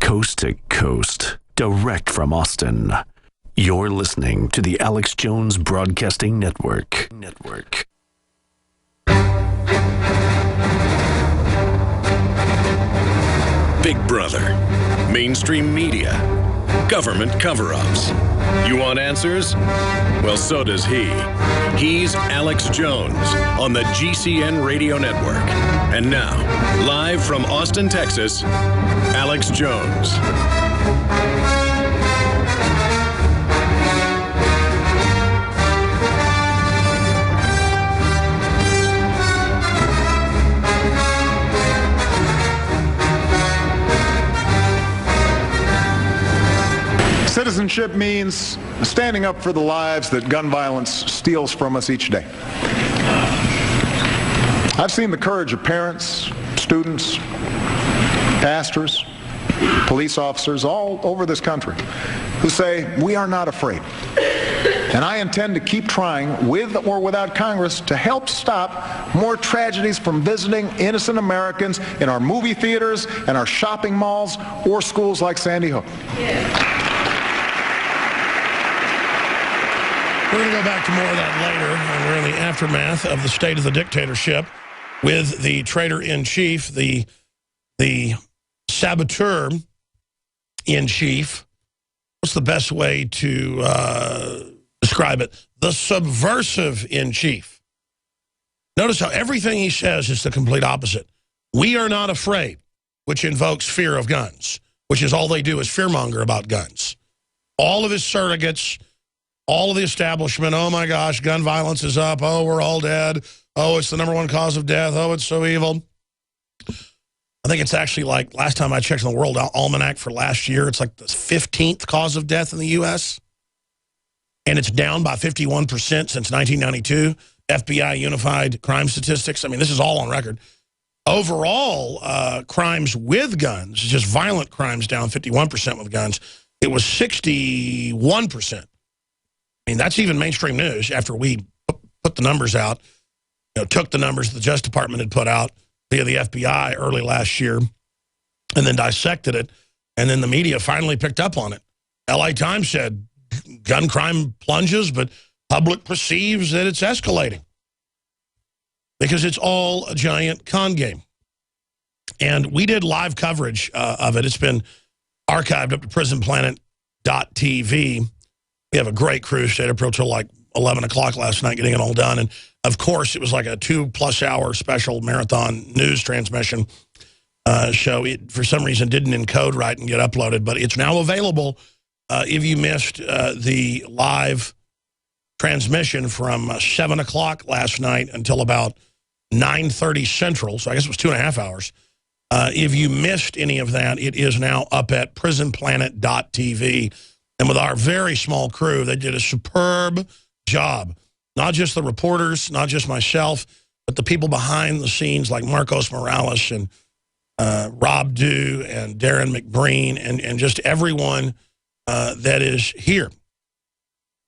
coast to coast, direct from Austin. You're listening to the Alex Jones Broadcasting Network. Big Brother, mainstream media, government cover-ups. You want answers? Well, so does he. He's Alex Jones on the GCN Radio Network. And now, live from Austin, Texas, Alex Jones. Citizenship means standing up for the lives that gun violence steals from us each day. I've seen the courage of parents, students, pastors, police officers all over this country who say, we are not afraid. And I intend to keep trying, with or without Congress, to help stop more tragedies from visiting innocent Americans in our movie theaters and our shopping malls or schools like Sandy Hook. We're going to go back to more of that later, and we're in the aftermath of the state of the dictatorship with the traitor-in-chief, the saboteur-in-chief. What's the best way to describe it? The subversive-in-chief. Notice how everything he says is the complete opposite. We are not afraid, which invokes fear of guns, which is all they do is fearmonger about guns. All of his surrogates, all of the establishment, oh my gosh, gun violence is up, oh, we're all dead, oh, it's the #1 cause of death, oh, it's so evil. I think it's actually like, last time I checked on the World Almanac for last year, it's like the 15th cause of death in the U.S., and it's down by 51% since 1992. FBI Unified Crime Statistics, I mean, this is all on record. Overall, crimes with guns, just violent crimes down 51% with guns. It was 61%. I mean, that's even mainstream news after we put the numbers out, took the numbers the Justice Department had put out via the FBI early last year and then dissected it. And then the media finally picked up on it. LA Times said gun crime plunges, but public perceives that it's escalating because it's all a giant con game. And we did live coverage of it. It's been archived up to prisonplanet.tv. We have a great crew, stayed up till like 11 o'clock last night getting it all done. And, of course, it was like a 2+ hour special marathon news transmission show. It, for some reason, didn't encode right and get uploaded, but it's now available if you missed the live transmission from 7 o'clock last night until about 9:30 Central, so I guess it was 2.5 hours. If you missed any of that, it is now up at prisonplanet.tv. And with our very small crew, they did a superb job. Not just the reporters, not just myself, but the people behind the scenes like Marcos Morales and Rob Dew and Darren McBreen and just everyone that is here.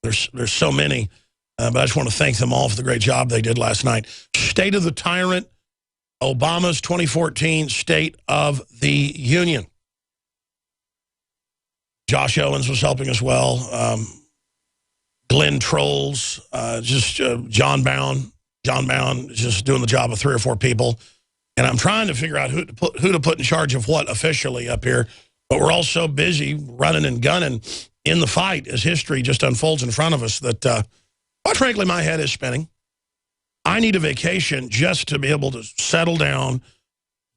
There's so many, but I just want to thank them all for the great job they did last night. State of the Tyrant, Obama's 2014 State of the Union. Josh Owens was helping as well. Glenn Trolls, John Bound just doing the job of 3 or 4 people. And I'm trying to figure out who to put in charge of what officially up here. But we're all so busy running and gunning in the fight as history just unfolds in front of us that, quite frankly, my head is spinning. I need a vacation just to be able to settle down,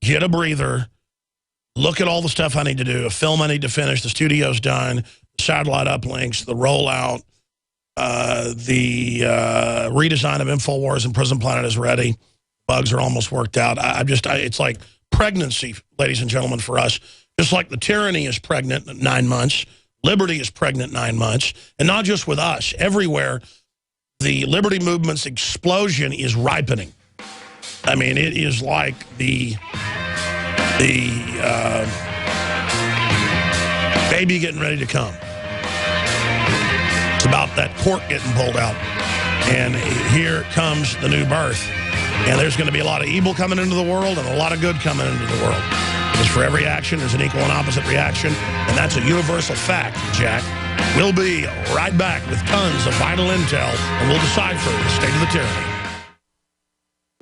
get a breather, look at all the stuff I need to do, a film I need to finish, the studio's done, satellite uplinks, the rollout, the redesign of InfoWars and Prison Planet is ready. Bugs are almost worked out. It's like pregnancy, ladies and gentlemen, for us. Just like the tyranny is pregnant at 9 months, liberty is pregnant 9 months, and not just with us. Everywhere, the liberty movement's explosion is ripening. I mean, it is like the baby getting ready to come. It's about that cork getting pulled out. And here comes the new birth. And there's going to be a lot of evil coming into the world and a lot of good coming into the world. Because for every action, there's an equal and opposite reaction, and that's a universal fact, Jack. We'll be right back with tons of vital intel, and we'll decipher the state of the tyranny.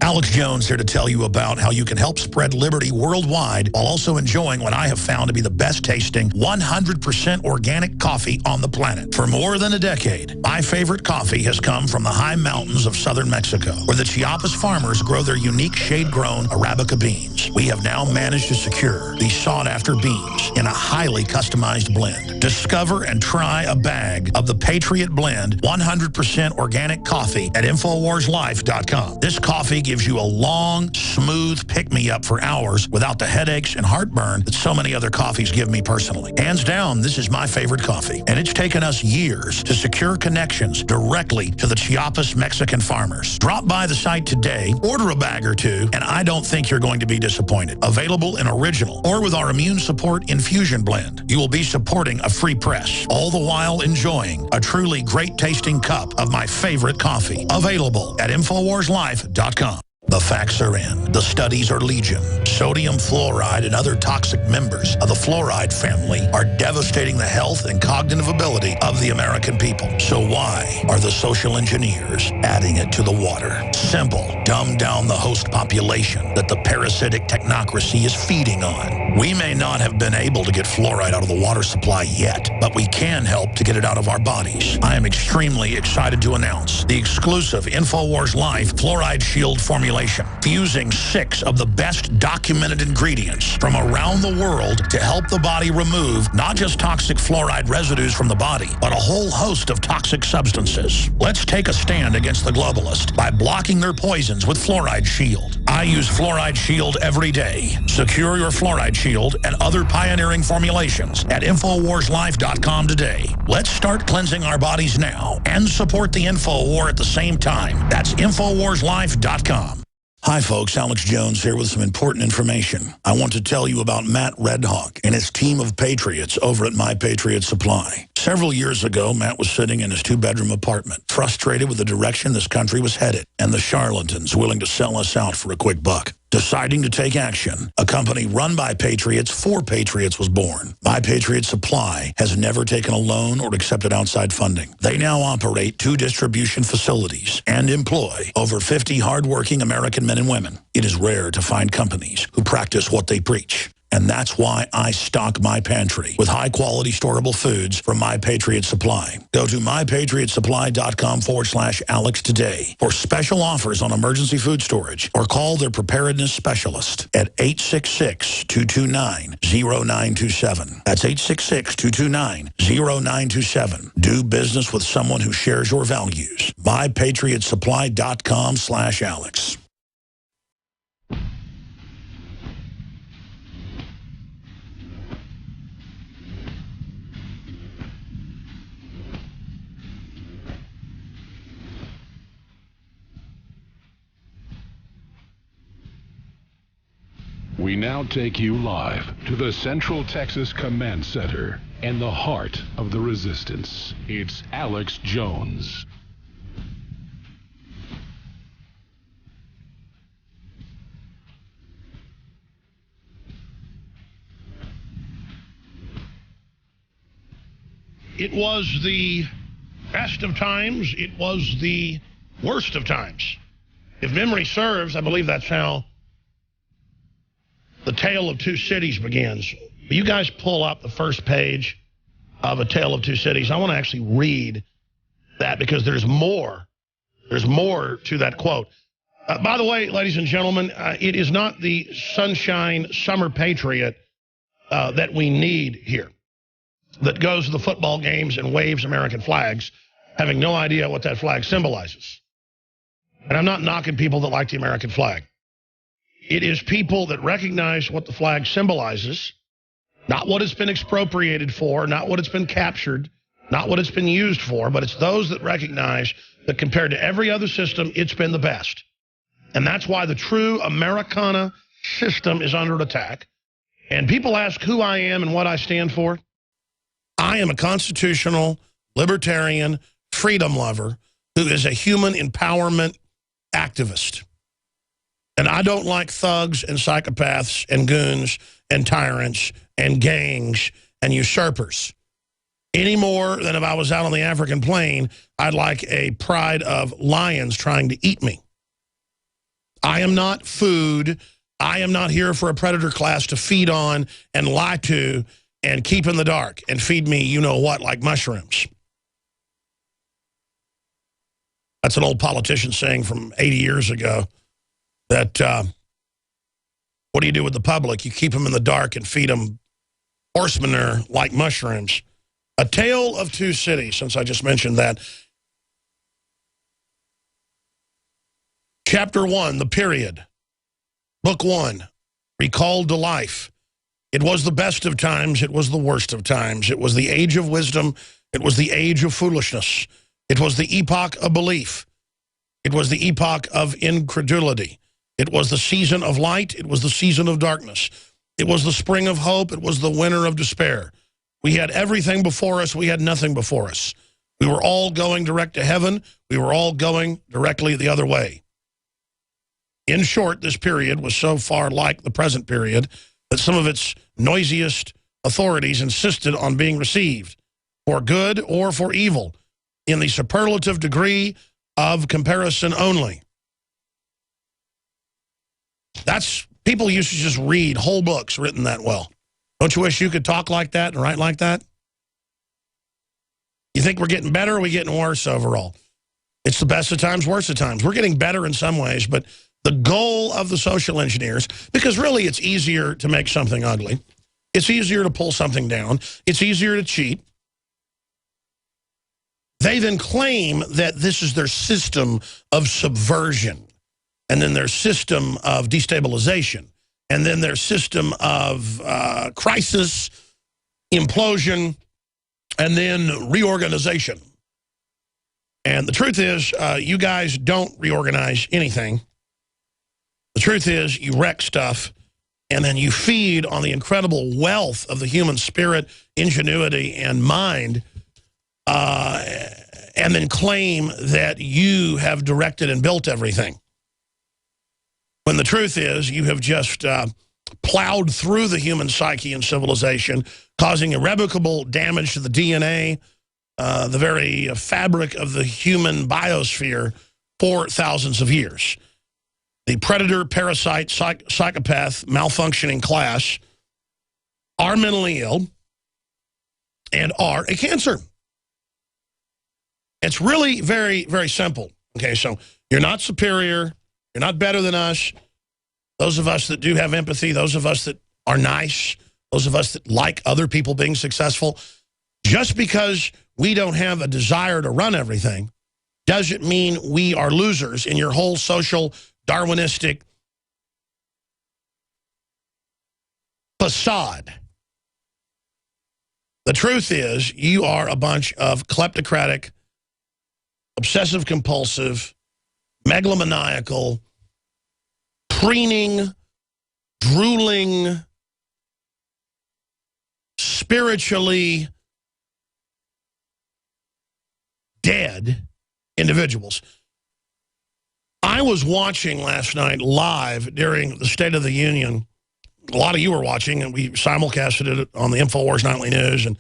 Alex Jones here to tell you about how you can help spread liberty worldwide while also enjoying what I have found to be the best tasting 100% organic coffee on the planet. For more than a decade, my favorite coffee has come from the high mountains of southern Mexico, where the Chiapas farmers grow their unique shade-grown Arabica beans. We have now managed to secure these sought-after beans in a highly customized blend. Discover and try a bag of the Patriot Blend 100% organic coffee at InfoWarsLife.com. This coffee gives you a long, smooth pick-me-up for hours without the headaches and heartburn that so many other coffees give me personally. Hands down, this is my favorite coffee, and it's taken us years to secure connections directly to the Chiapas Mexican farmers. Drop by the site today, order a bag or two, and I don't think you're going to be disappointed. Available in original or with our immune support infusion blend. You will be supporting a free press, all the while enjoying a truly great-tasting cup of my favorite coffee. Available at InfoWarsLife.com. The facts are in. The studies are legion. Sodium fluoride and other toxic members of the fluoride family are devastating the health and cognitive ability of the American people. So why are the social engineers adding it to the water? Simple. Dumb down the host population that the parasitic technocracy is feeding on. We may not have been able to get fluoride out of the water supply yet, but we can help to get it out of our bodies. I am extremely excited to announce the exclusive InfoWars Life Fluoride Shield formulation, fusing 6 of the best documented ingredients from around the world to help the body remove not just toxic fluoride residues from the body, but a whole host of toxic substances. Let's take a stand against the globalists by blocking their poisons with Fluoride Shield. I use Fluoride Shield every day. Secure your Fluoride Shield and other pioneering formulations at InfoWarsLife.com today. Let's start cleansing our bodies now and support the InfoWar at the same time. That's InfoWarsLife.com. Hi folks, Alex Jones here with some important information. I want to tell you about Matt Redhawk and his team of patriots over at My Patriot Supply. Several years ago, Matt was sitting in his 2-bedroom apartment, frustrated with the direction this country was headed and the charlatans willing to sell us out for a quick buck. Deciding to take action, a company run by patriots for patriots was born. My Patriot Supply has never taken a loan or accepted outside funding. They now operate 2 distribution facilities and employ over 50 hardworking American men and women. It is rare to find companies who practice what they preach. And that's why I stock my pantry with high-quality storable foods from My Patriot Supply. Go to mypatriotsupply.com/Alex today for special offers on emergency food storage, or call their preparedness specialist at 866-229-0927. That's 866-229-0927. Do business with someone who shares your values. mypatriotsupply.com/Alex. We now take you live to the Central Texas Command Center and the heart of the resistance. It's Alex Jones. It was the best of times. It was the worst of times. If memory serves, I believe that's how The Tale of Two Cities begins. Will you guys pull up the first page of A Tale of Two Cities? I want to actually read that because there's more. There's more to that quote. By the way, ladies and gentlemen, it is not the sunshine summer patriot that we need here, that goes to the football games and waves American flags, having no idea what that flag symbolizes. And I'm not knocking people that like the American flag. It is people that recognize what the flag symbolizes, not what it's been expropriated for, not what it's been captured, not what it's been used for, but it's those that recognize that compared to every other system, it's been the best. And that's why the true Americana system is under attack. And people ask who I am and what I stand for. I am a constitutional, libertarian, freedom lover who is a human empowerment activist. And I don't like thugs and psychopaths and goons and tyrants and gangs and usurpers. Any more than if I was out on the African plain, I'd like a pride of lions trying to eat me. I am not food. I am not here for a predator class to feed on and lie to and keep in the dark and feed me you-know-what like mushrooms. That's an old politician saying from 80 years ago that what do you do with the public? You keep them in the dark and feed them horse manure like mushrooms. A Tale of Two Cities, since I just mentioned that. Chapter 1, The Period. Book 1, Recalled to Life. It was the best of times. It was the worst of times. It was the age of wisdom. It was the age of foolishness. It was the epoch of belief. It was the epoch of incredulity. It was the season of light. It was the season of darkness. It was the spring of hope. It was the winter of despair. We had everything before us. We had nothing before us. We were all going direct to heaven. We were all going directly the other way. In short, this period was so far like the present period that some of its noisiest authorities insisted on being received for good or for evil in the superlative degree of comparison only. That's, people used to just read whole books written that well. Don't you wish you could talk like that and write like that? You think we're getting better or are we getting worse overall? It's the best of times, worst of times. We're getting better in some ways, but the goal of the social engineers, because really it's easier to make something ugly. It's easier to pull something down. It's easier to cheat. They then claim that this is their system of subversion, and then their system of destabilization, and then their system of crisis, implosion, and then reorganization. And the truth is, you guys don't reorganize anything. The truth is, you wreck stuff, and then you feed on the incredible wealth of the human spirit, ingenuity, and mind, and then claim that you have directed and built everything. When the truth is, you have just plowed through the human psyche and civilization, causing irrevocable damage to the DNA, the very fabric of the human biosphere for thousands of years. The predator, parasite, psychopath, malfunctioning class are mentally ill and are a cancer. It's really very, very simple. Okay, so you're not superior. You're not better than us. Those of us that do have empathy, those of us that are nice, those of us that like other people being successful, just because we don't have a desire to run everything doesn't mean we are losers in your whole social Darwinistic facade. The truth is, you are a bunch of kleptocratic, obsessive-compulsive, megalomaniacal, preening, drooling, spiritually dead individuals. I was watching last night live during the State of the Union. A lot of you were watching, and we simulcasted it on the InfoWars Nightly News and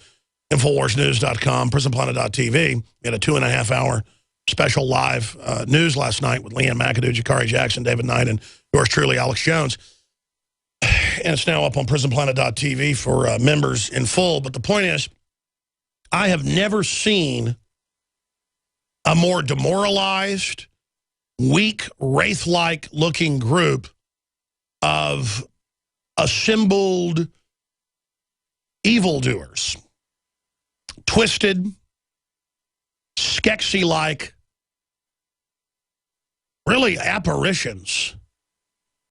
InfoWarsNews.com, PrisonPlanet.tv. We had a 2.5-hour special live news last night with Leanne McAdoo, Jakari Jackson, David Knight, and yours truly, Alex Jones. And it's now up on PrisonPlanet.tv for members in full. But the point is, I have never seen a more demoralized, weak, wraith-like looking group of assembled evildoers. Twisted, Skeksis-like, really apparitions.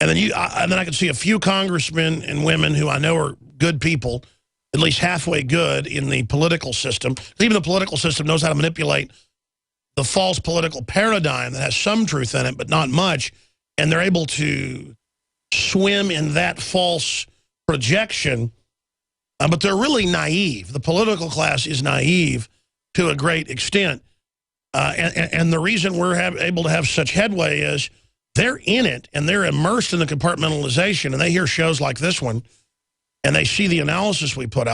And then I can see a few congressmen and women who I know are good people, at least halfway good in the political system. Even the political system knows how to manipulate the false political paradigm that has some truth in it, but not much, and they're able to swim in that false projection, but they're really naive. The political class is naive to a great extent, and the reason we're able to have such headway is they're in it, and they're immersed in the compartmentalization, and they hear shows like this one, and they see the analysis we put out.